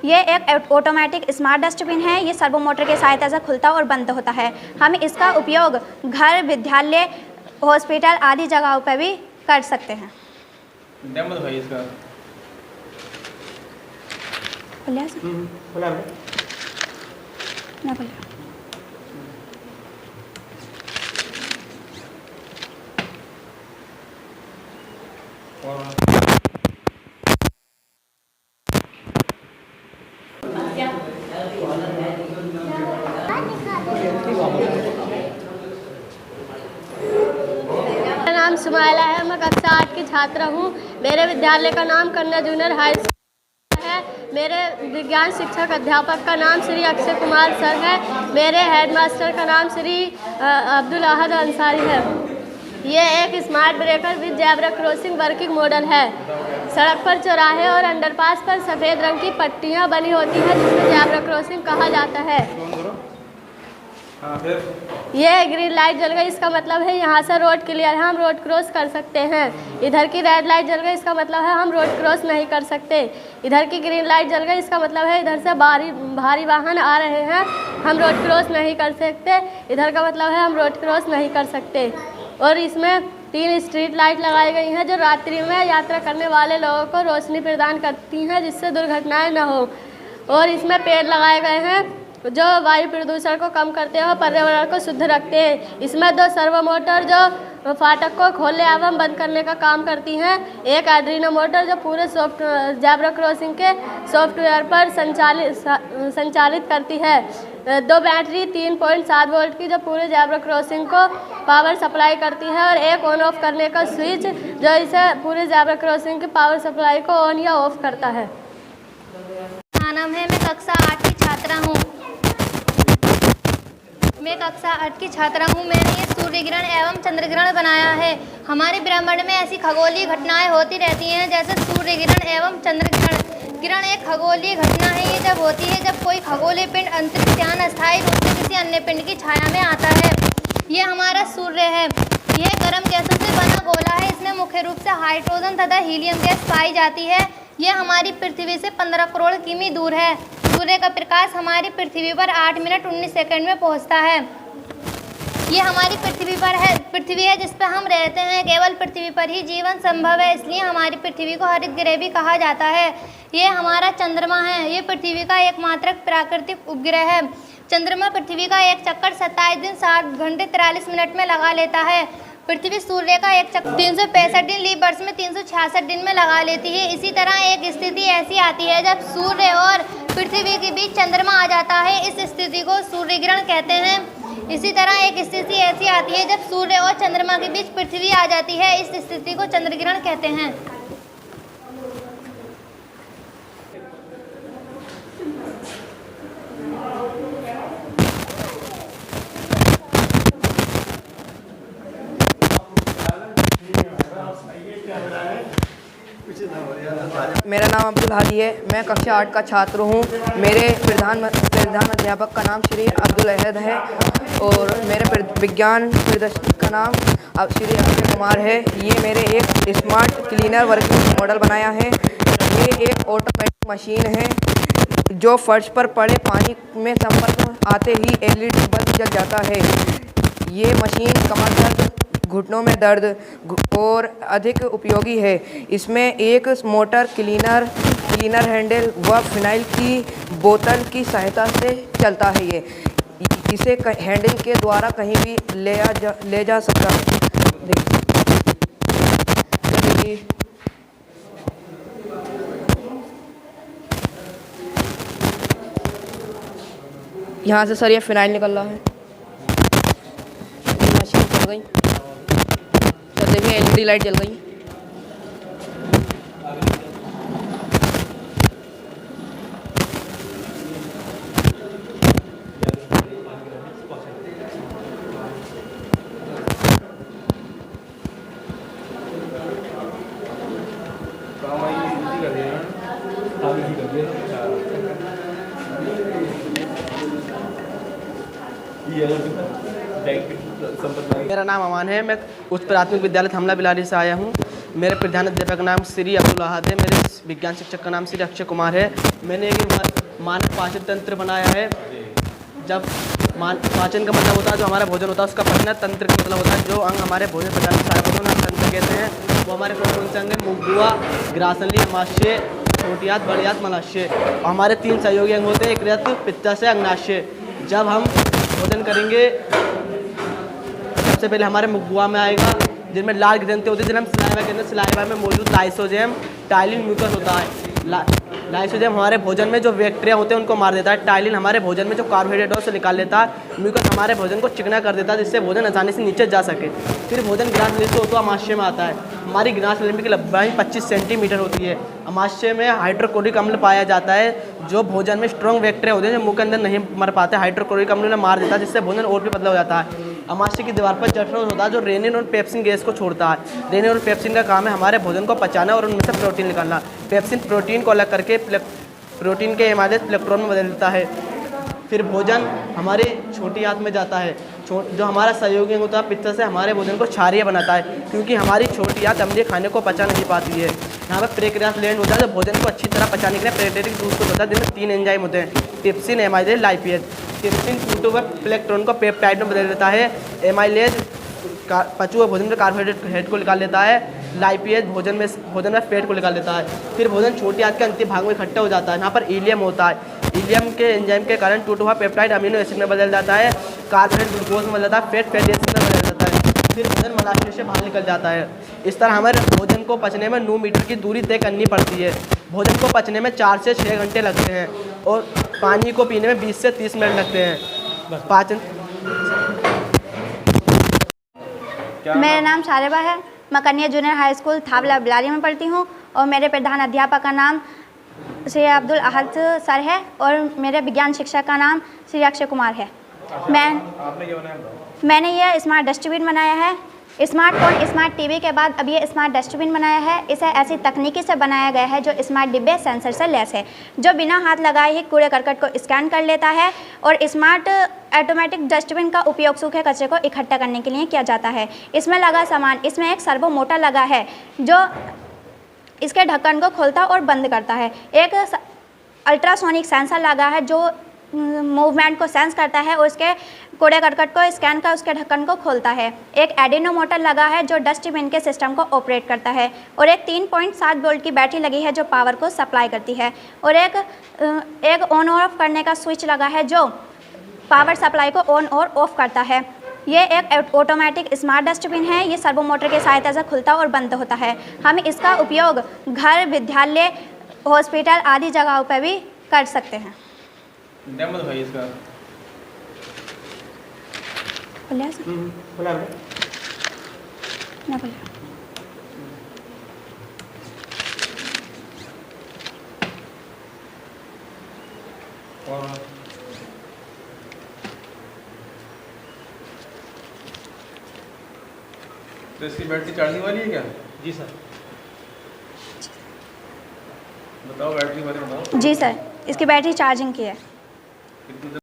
ये एक automatic smart dustbin है। ये सर्वो मोटर की सहायता से खुलता और बंद होता है। हम इसका उपयोग घर, विद्यालय, हॉस्पिटल आदि जगहों पर भी कर सकते हैं। डेमो दिखाइए इसका। खुला खुला है ना? खुला। मेरा नाम सुमाइला है। मैं कक्षा 8 की छात्रा हूँ। मेरे विद्यालय का नाम कन्या जूनियर हाई स्कूल है। मेरे विज्ञान शिक्षक अध्यापक का नाम श्री अक्षय कुमार सर है। मेरे हेडमास्टर का नाम श्री अब्दुल अहद अंसारी है। ये एक smart breaker with zebra crossing working model है। सड़क पर, चौराहे और अंडरपास पर सफ़ेद रंग की पट्टियाँ बनी होती हैं जिसमें ज़ेब्रा क्रॉसिंग कहा जाता है। ये ग्रीन लाइट जल गई, इसका मतलब है यहाँ से रोड क्लियर है, हम रोड क्रॉस कर सकते हैं। इधर की रेड लाइट जल गई, इसका मतलब है हम रोड क्रॉस नहीं कर सकते। इधर की ग्रीन लाइट जल गई, इसका मतलब है इधर से भारी वाहन आ रहे हैं, हम रोड क्रॉस नहीं कर सकते। इधर का मतलब है हम रोड क्रॉस नहीं कर सकते। और इसमें 3 स्ट्रीट लाइट लगाई गई हैं जो रात्रि में यात्रा करने वाले लोगों को रोशनी प्रदान करती हैं जिससे दुर्घटनाएँ न हो। और इसमें पेड़ लगाए गए हैं जो वायु प्रदूषण को कम करते हैं और पर्यावरण को शुद्ध रखते हैं। इसमें 2 सर्वो मोटर जो फाटक को खोलने एवं बंद करने का काम करती हैं। एक आर्डिनो मोटर जो पूरे ज़ेब्रा क्रॉसिंग के सॉफ्टवेयर पर संचालित करती है। 2 बैटरी 3.7 वोल्ट की जो पूरे ज़ेब्रा क्रॉसिंग को पावर सप्लाई करती है। और एक ऑन ऑफ करने का स्विच जो इसे पूरे ज़ेब्रा क्रॉसिंग की पावर सप्लाई को ऑन या ऑफ करता है। मेरा नाम है, मैं कक्षा 8 की छात्रा हूँ। मैंने ये सूर्य ग्रहण एवं चंद्र ग्रहण बनाया है। हमारे ब्रह्मांड में ऐसी खगोलीय घटनाएं होती रहती हैं जैसे सूर्य ग्रहण एवं चंद्र ग्रहण। ग्रहण एक खगोलीय घटना है। ये जब होती है जब कोई खगोलीय पिंड अंतरिक्ष यान अस्थायी रूप से किसी अन्य पिंड की छाया में आता है। ये हमारा सूर्य है। यह गर्म गैसों से बना गोला है। इसमें मुख्य रूप से हाइड्रोजन तथा हीलियम गैस पाई जाती है। यह हमारी पृथ्वी से 15 करोड़ किमी दूर है। सूर्य का प्रकाश हमारी पृथ्वी पर 8 मिनट 19 सेकंड में पहुंचता है। ये हमारी पृथ्वी है जिस पर हम रहते हैं। केवल पृथ्वी पर ही जीवन संभव है, इसलिए हमारी पृथ्वी को हरित ग्रह भी कहा जाता है। ये हमारा चंद्रमा है। ये पृथ्वी का एकमात्र प्राकृतिक उपग्रह है। चंद्रमा पृथ्वी का एक चक्कर 27 दिन 7 घंटे 43 मिनट में लगा लेता है। पृथ्वी सूर्य का एक चक्कर 365 दिन लीप वर्ष में 366 दिन में लगा लेती है। इसी तरह एक स्थिति ऐसी आती है जब सूर्य और पृथ्वी के बीच चंद्रमा आ जाता है। इस स्थिति को सूर्य ग्रहण कहते हैं। इसी तरह एक स्थिति ऐसी आती है जब सूर्य और चंद्रमा के बीच पृथ्वी आ जाती है। इस स्थिति को चंद्र ग्रहण कहते हैं। मेरा नाम अब्दुल हादी है। मैं कक्षा 8 का छात्र हूँ। मेरे प्रधान अध्यापक का नाम श्री अब्दुल अहद है और मेरे विज्ञान प्रदर्शक का नाम श्री अक्षय कुमार है। ये मेरे एक स्मार्ट क्लीनर वर्किंग मॉडल बनाया है। ये एक ऑटोमेटिक मशीन है जो फर्श पर पड़े पानी में संपर्क में आते ही LED बल्ब जल जाता है। ये मशीन कमर दर्द, घुटनों में दर्द और अधिक उपयोगी है। इसमें एक मोटर क्लीनर हैंडल व फिनाइल की बोतल की सहायता से चलता है। इसे हैंडल के द्वारा कहीं भी ले जा सकता है। यहाँ से सर ये फिनाइल निकल रहा है। मशीन चल गई, तो देखिए LED लाइट जल गई। मेरा नाम अमान है। मैं उच्च प्राथमिक विद्यालय थमला बिलारी से आया हूँ। मेरे प्रधान अध्यापक का नाम श्री अब्दुल अहद है। मेरे विज्ञान शिक्षक का नाम श्री अक्षय कुमार है। मैंने एक मानव पाचन तंत्र बनाया है। जब पाचन का मतलब होता है जो हमारा भोजन होता है, उसका पचना, तंत्र का मतलब होता है जो अंग हमारे भोजन पचाने में सहायक होते हैं, उन्हें तंत्र कहते हैं। वो हमारे कौन कौन से अंग हैं? मुगुआ, ग्रासनली, अमाशय, छोटी आंत, बड़ी आंत, मलाशय। और हमारे 3 सहयोगी अंग होते हैं, यकृत, पित्ताशय, अग्नाशय। जब हम भोजन करेंगे सबसे पहले हमारे मुगुआ में आएगा, जिनमें लाल ग्रंथि होती है, जिन्हें हम सलाइवा कहते हैं। सलाइवा में मौजूद लाइसोजेम, टाइलिन, म्यूकस होता है। लाइसोजेम हमारे भोजन में जो बैक्टीरिया होते हैं उनको मार देता है। टाइलिन हमारे भोजन में जो कार्बोहाइड्रेट है उसे निकाल लेता है। म्यूकस हमारे भोजन को चिकना कर देता है, जिससे भोजन आसानी से नीचे जा सके। फिर भोजन ग्रासनली से होता है अमाशय में आता है। हमारी ग्रासनली की लंबाई 25 सेंटीमीटर होती है। अमाशय में हाइड्रोक्लोरिक अम्ल पाया जाता है, जो भोजन में स्ट्रॉन्ग बैक्टीरिया होते हैं जो मुंह के अंदर नहीं मर पाते। हाइड्रोक्लोरिक अम्ल ने मार देता है, जिससे भोजन और भी पतला हो जाता है। अमाशय की दीवार पर जठरांश होता है जो रेनिन और पेप्सिन गैस को छोड़ता है। रेनिन और पेप्सिन का काम है हमारे भोजन को पचाना और उनमें से प्रोटीन निकालना। पेप्सिन प्रोटीन को अलग करके प्रोटीन के एमाइलेज इलेक्ट्रॉन में बदल देता है। फिर भोजन हमारे छोटी आंत में जाता है। जो हमारा सहयोगी अंग होता है पित्त से हमारे भोजन को क्षारीय बनाता है, क्योंकि हमारी छोटी आंत अम्लीय खाने को पचा नहीं पाती है। यहाँ पर पेनक्रियास ग्लैंड होता है जो भोजन को अच्छी तरह पचाने के लिए पेनक्रियाटिक जूस को होता है, जिसमें 3 एंजाइम होते हैं, टिप्सिन, एमाइलेज, लाइपेज। टिप्सिन Q2 इलेक्ट्रॉन को पेप्टाइड में बदल देता है। एमाइलेज पचे हुए भोजन में कार्बोहाइड्रेट को निकाल लेता है। लाइपेज भोजन में फैट को निकाल देता है। फिर भोजन छोटी आंत के अंतिम भाग में इकट्ठा हो जाता है। यहाँ पर इलियम होता है। इलियम के एंजाइम के कारण टूटा हुआ पेप्टाइड अमीनो एसिड में बदल जाता है। कार्बोहाइड्रेट ग्लूकोज में बदल जाता है। फैट एसिड में बदल जाता है। फिर भोजन मलाशय से बाहर निकल जाता है। इस तरह हमारे भोजन को पचने में 9 मीटर की दूरी तय करनी पड़ती है। भोजन को पचने में 4 से 6 घंटे लगते हैं और पानी को पीने में 20 से 30 मिनट लगते हैं। पाचन मेरा नाम शारिबा है। मैं कन्या जूनियर हाई स्कूल थावला बिलारी में पढ़ती हूँ और मेरे प्रधान अध्यापक का नाम श्री अब्दुल अहद सर है और मेरे विज्ञान शिक्षक का नाम श्री अक्षय कुमार है। मैंने यह स्मार्ट डस्टबिन बनाया है। स्मार्टफोन, स्मार्ट टीवी के बाद अब ये स्मार्ट डस्टबिन बनाया है। इसे ऐसी तकनीकी से बनाया गया है जो स्मार्ट डिब्बे सेंसर से लैस है, जो बिना हाथ लगाए ही कूड़े करकट को स्कैन कर लेता है। और स्मार्ट ऑटोमेटिक डस्टबिन का उपयोग सूखे कचरे को इकट्ठा करने के लिए किया जाता है। इसमें लगा सामान, इसमें एक सर्वो मोटर लगा है जो इसके ढक्कन को खोलता और बंद करता है। एक अल्ट्रासोनिक सेंसर लगा है जो मूवमेंट को सेंस करता है और उसके कूड़े करकट को स्कैन कर उसके ढक्कन को खोलता है। एक एडिनो मोटर लगा है जो डस्टबिन के सिस्टम को ऑपरेट करता है और एक 3.7 वोल्ट की बैटरी लगी है जो पावर को सप्लाई करती है और एक ऑन और ऑफ करने का स्विच लगा है जो पावर सप्लाई को ऑन और ऑफ करता है। ये एक ऑटोमेटिक स्मार्ट डस्टबिन है। ये सर्वो मोटर की सहायता से खुलता और बंद होता है। हम इसका उपयोग घर, विद्यालय, हॉस्पिटल आदि जगहों पर भी कर सकते हैं। डेमो दिखाइए इसका। बोलिए ना बोलिए। तो इसकी बैटरी चार्जिंग वाली है क्या? जी सर। बताओ बैटरी वाले बताओ। जी सर, इसकी बैटरी चार्जिंग की है। कितनी